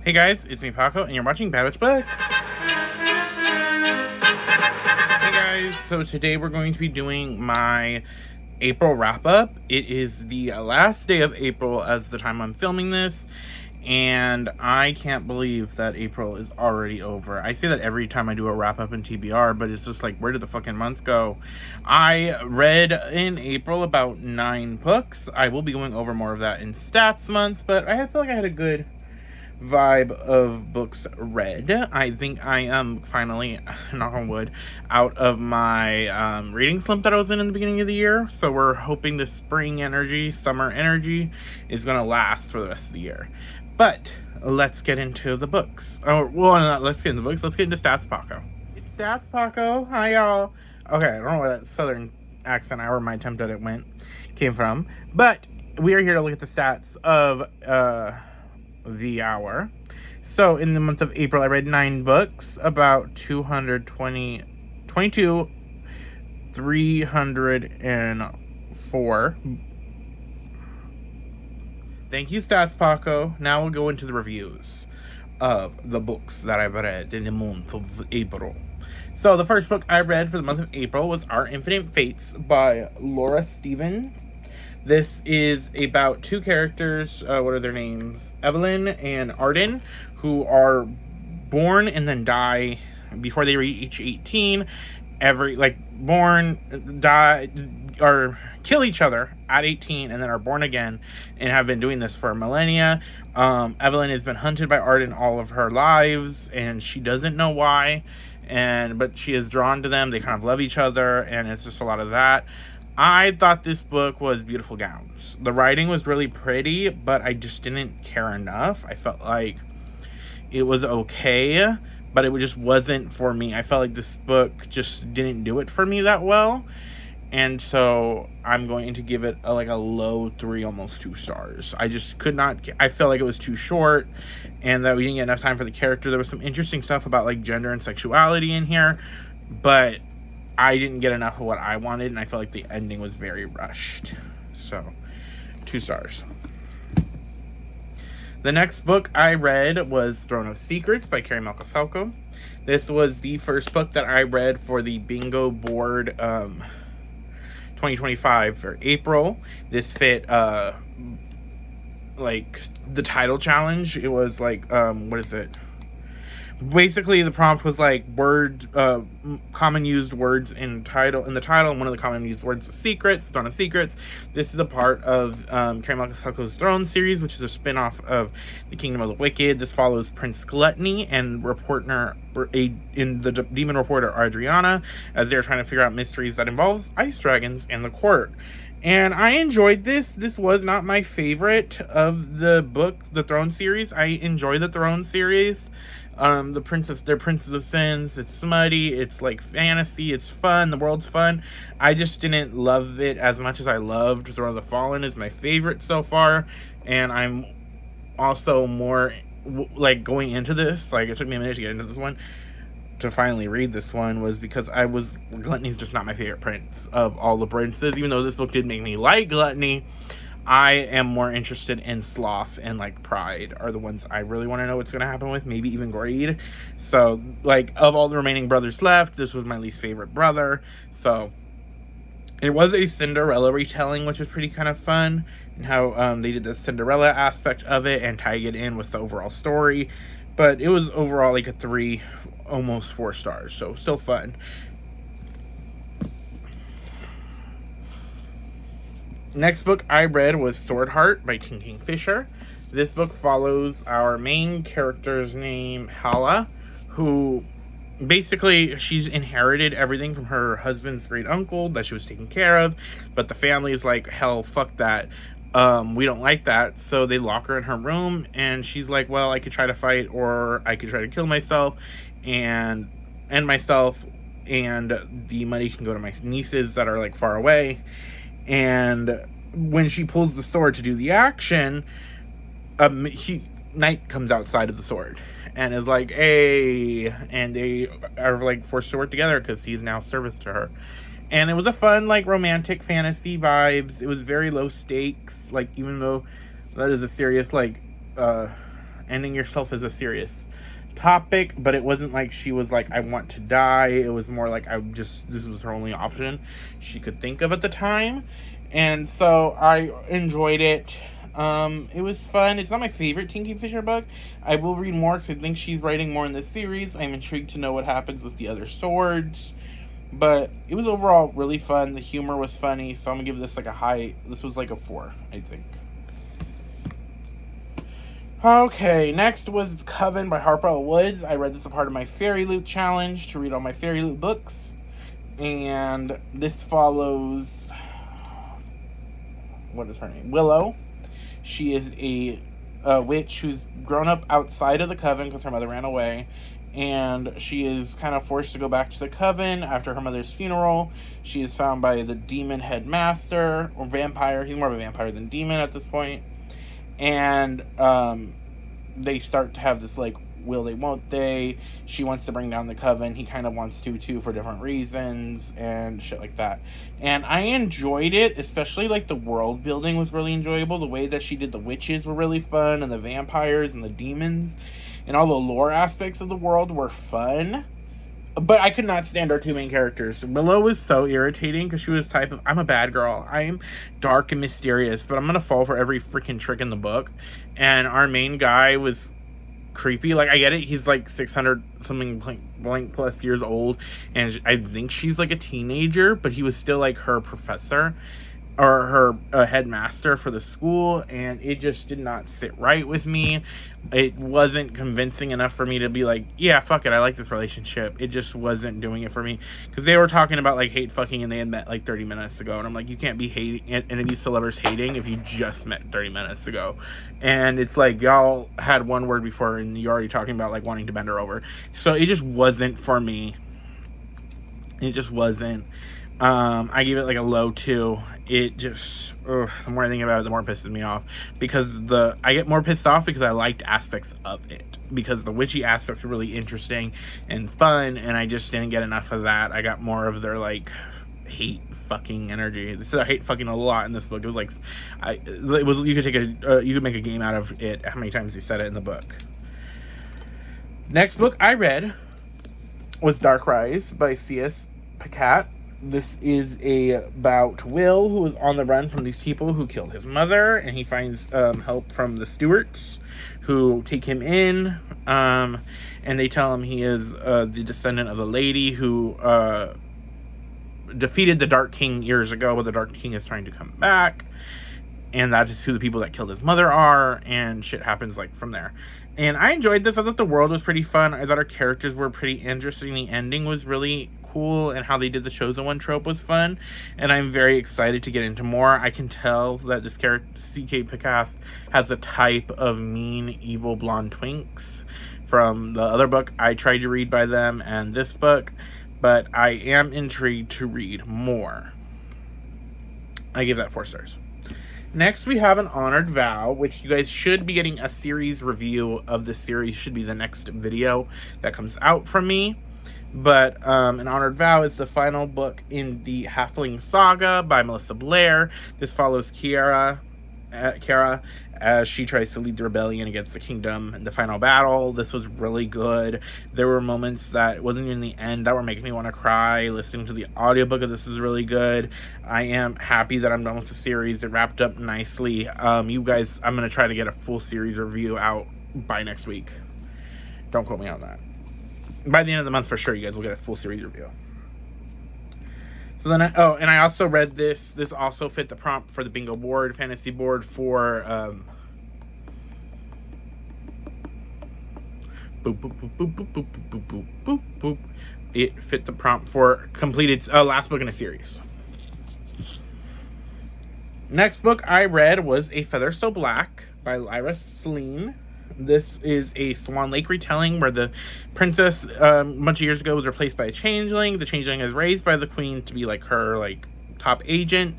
Hey guys, it's me Paco, and you're watching Bad Witch Books. Hey guys, so today we're going to be doing my April wrap-up. It is the last day of April as the time I'm filming this, and I can't believe that April is already over. I say that every time I do a wrap-up in TBR, but it's just like, where did the fucking month go? I read in April about 9 books. I will be going over more of that in stats months, but I feel like I had a good vibe of books read. I think I am finally, knock on wood, out of my reading slump that I was in the beginning of the year. So we're hoping the spring energy, summer energy is going to last for the rest of the year. But let's get into the books. Oh, well, not let's get into the books. Let's get into Stats Paco. It's Stats Paco. Hi, y'all. Okay, I don't know where that southern accent or my attempt at it came from. But we are here to look at the stats of the hour. So in the month of April, I read 9 books, about 304. Thank you, Stats Paco. Now we'll go into the reviews of the books that I've read in the month of April. So the first book I read for the month of April was Our Infinite Fates by Laura Stevens. This is about 2 characters, what are their names? Evelyn and Arden, who are born and then die before they reach 18. Born, die, or kill each other at 18 and then are born again and have been doing this for millennia. Evelyn has been hunted by Arden all of her lives and she doesn't know why, but she is drawn to them. They kind of love each other and it's just a lot of that. I thought this book was beautiful gowns. The writing was really pretty, but I just didn't care enough. I felt like it was okay, but it just wasn't for me. I felt like this book just didn't do it for me that well. And so I'm going to give it a low 3, almost 2 stars. I just could not, I felt like it was too short and that we didn't get enough time for the character. There was some interesting stuff about gender and sexuality in here, but I didn't get enough of what I wanted, and I felt like the ending was very rushed. So, 2 stars. The next book I read was Throne of Secrets by Carrie Malcocelco. This was the first book that I read for the Bingo Board 2025 for April. This fit the title challenge. It was what is it? Basically, the prompt was common used words in the title, and one of the common used words was secrets, Throne of Secrets. This is a part of Carrie Malcocelco's Throne series, which is a spin-off of The Kingdom of the Wicked. This follows Prince Gluttony and the demon reporter Adriana as they're trying to figure out mysteries that involves ice dragons and the court. And I enjoyed this. This was not my favorite of the book, the Throne series. I enjoy the Throne series. They're Princes of Sins. It's smutty. It's fantasy. It's fun. The world's fun. I just didn't love it as much as I loved Throne of the Fallen. Is my favorite so far, and I'm also more going into this. It took me a minute to get into this one, to finally read this one, was because Gluttony's just not my favorite prince of all the princes. Even though this book did make me like Gluttony, I am more interested in Sloth and Pride are the ones I really want to know what's going to happen with, maybe even Greed. So of all the remaining brothers left, this was my least favorite brother. So it was a Cinderella retelling, which was pretty kind of fun, and how they did the Cinderella aspect of it and tying it in with the overall story. But it was overall a 3, almost 4 stars, so still fun. Next book I read was Sword Heart by Tim Kingfisher. This book follows our main character's name, Hala, who basically she's inherited everything from her husband's great uncle that she was taking care of, but the family is hell, fuck that. We don't like that, so they lock her in her room, and she's like, well, I could try to fight, or I could try to kill myself, and end myself, and the money can go to my nieces that are far away. And when she pulls the sword to do the action, Knight comes outside of the sword and is hey, and they are forced to work together because he's now service to her. And it was a fun romantic fantasy vibes. It was very low stakes, even though that is a serious ending yourself is a serious topic, but it wasn't like she was like, I want to die. It was more like, this was her only option she could think of at the time. And so I enjoyed it. It was fun. It's not my favorite Tinky Fisher book. I will read more because I think she's writing more in this series. I'm intrigued to know what happens with the other swords. But it was overall really fun. The humor was funny, so I'm going to give this like this was like a 4, I think. Okay, next was Coven by Harper L. Woods. I read this as a part of my Fairy Loot challenge to read all my Fairy Loot books. And this follows... what is her name? Willow. She is a witch who's grown up outside of the Coven because her mother ran away. And she is kind of forced to go back to the Coven after her mother's funeral. She is found by the demon headmaster, or vampire. He's more of a vampire than demon at this point. And they start to have this, like, will they, won't they? She wants to bring down the Coven. He kind of wants to, too, for different reasons and shit like that. And I enjoyed it, especially, like, the world building was really enjoyable. The way that she did the witches were really fun, and the vampires and the demons. And all the lore aspects of the world were fun. But I could not stand our 2 main characters. Willow was so irritating because she was type of, I'm a bad girl. I'm dark and mysterious, but I'm going to fall for every freaking trick in the book. And our main guy was creepy. Like, I get it. He's like 600 something blank plus years old. And I think she's like a teenager, but he was still like her professor. Or her headmaster for the school, and it just did not sit right with me. It wasn't convincing enough for me to be like, yeah, fuck it, I like this relationship. It just wasn't doing it for me. Because they were talking about, like, hate fucking, and they had met, like, 30 minutes ago. And I'm like, you can't be hating, enemies to lovers hating if you just met 30 minutes ago. And it's like, y'all had one word before, and you're already talking about, like, wanting to bend her over. So it just wasn't for me. It just wasn't. I gave it like a low 2. It just, the more I think about it, the more it pisses me off. Because I get more pissed off because I liked aspects of it. Because the witchy aspects were really interesting and fun, and I just didn't get enough of that. I got more of their, like, hate fucking energy. They said I hate fucking a lot in this book. It was like, you could make a game out of it, how many times they said it in the book. Next book I read was Dark Rise by C.S. Pacat. This is about Will, who is on the run from these people who killed his mother, and he finds help from the Stewarts, who take him in, and they tell him he is the descendant of the lady who defeated the Dark King years ago, but the Dark King is trying to come back, and that is who the people that killed his mother are, and shit happens, like, from there. And I enjoyed this. I thought the world was pretty fun. I thought our characters were pretty interesting. The ending was really cool, and how they did the Chosen One trope was fun. And I'm very excited to get into more. I can tell that this character, C.K. Picasso, has a type of mean, evil blonde twinks from the other book I tried to read by them and this book. But I am intrigued to read more. I give that 4 stars. Next, we have An Honored Vow, which you guys should be getting a series review of. This series should be the next video that comes out from me. But An Honored Vow is the final book in the Halfling Saga by Melissa Blair. This follows Kara as she tries to lead the rebellion against the kingdom in the final battle. This was really good. There were moments that wasn't even the end that were making me want to cry. Listening to the audiobook of this is really good. I am happy that I'm done with the series. It wrapped up nicely. You guys, I'm going to try to get a full series review out by next week. Don't quote me on that. By the end of the month, for sure, you guys will get a full series review. So then, and I also read this. This also fit the prompt for the bingo board, fantasy board for, boop, boop, boop, boop, boop, boop, boop, boop, boop, boop. It fit the prompt for completed last book in a series. Next book I read was A Feather So Black by Lyra Sleene. This is a Swan Lake retelling where the princess, a bunch of years ago, was replaced by a changeling. The changeling is raised by the queen to be like her top agent,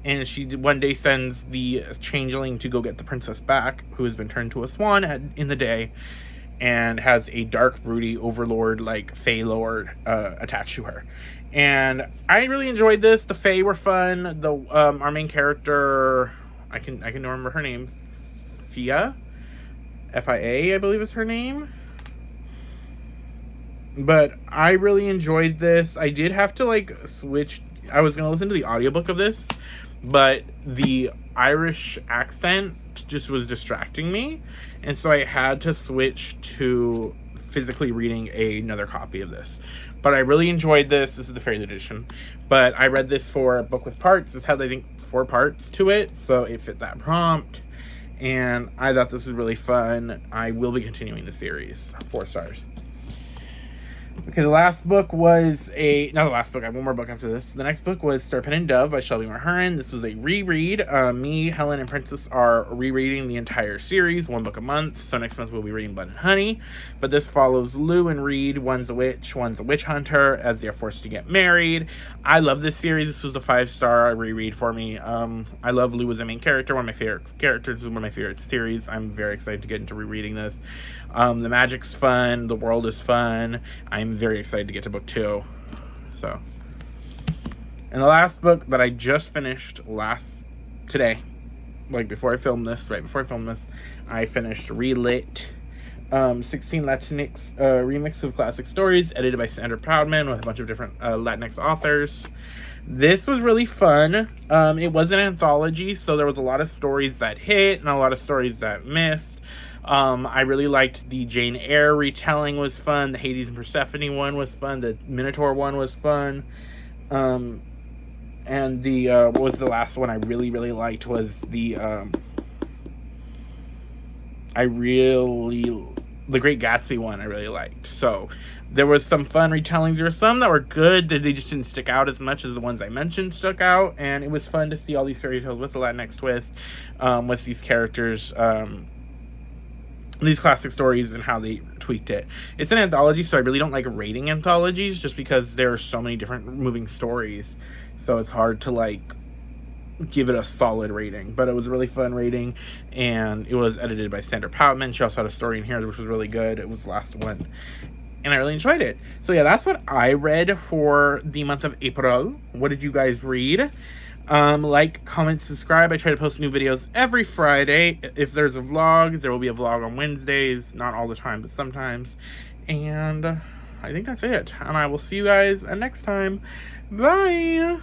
and she one day sends the changeling to go get the princess back, who has been turned to a swan in the day, and has a dark, broody overlord like Fey Lord attached to her. And I really enjoyed this. The Fey were fun. The our main character, I can remember her name, Fia. FIA, I believe is her name. But I really enjoyed this. I did have to like switch. I was gonna listen to the audiobook of this, but the Irish accent just was distracting me, and so I had to switch to physically reading another copy of this. But I really enjoyed this. This is the Fairy edition, but I read this for a book with parts. This has, I think, 4 parts to it, so it fit that prompt, and I thought this was really fun. I will be continuing the series. 4 stars. Okay, the last book was not the last book, I have one more book after this. The next book was Serpent and Dove by Shelby Mahurin. This was a reread. Me, Helen, and Princess are rereading the entire series, 1 book a month. So next month we'll be reading Blood and Honey. But this follows Lou and Reed. One's a witch, one's a witch hunter, as they're forced to get married. I love this series. This was the 5-star reread for me. I love Lou as a main character, one of my favorite characters. This is one of my favorite series. I'm very excited to get into rereading this. The magic's fun. The world is fun. I'm very excited to get to book 2. So, and the last book that I just finished today, like before I filmed this, I finished Relit, 16 Latinx remix of classic stories, edited by Sandra Proudman with a bunch of different Latinx authors. This was really fun. It was an anthology, so there was a lot of stories that hit and a lot of stories that missed. I really liked the Jane Eyre retelling was fun. The Hades and Persephone one was fun. The Minotaur one was fun. And the, what was the last one I really, really liked was the Great Gatsby one I really liked. So there was some fun retellings. There were some that were good, that they just didn't stick out as much as the ones I mentioned stuck out. And it was fun to see all these fairy tales with the Latinx twist, with these characters, these classic stories and how they tweaked it. It's an anthology, so I really don't like rating anthologies just because there are so many different moving stories. So it's hard to like give it a solid rating. But it was a really fun rating, and it was edited by Sandra Proudman. She also had a story in here which was really good. It was the last one, and I really enjoyed it. So yeah, that's what I read for the month of April. What did you guys read? Like, comment, subscribe. I try to post new videos every Friday. If there's a vlog, there will be a vlog on Wednesdays. Not all the time, but sometimes. And I think that's it. And I will see you guys next time. Bye!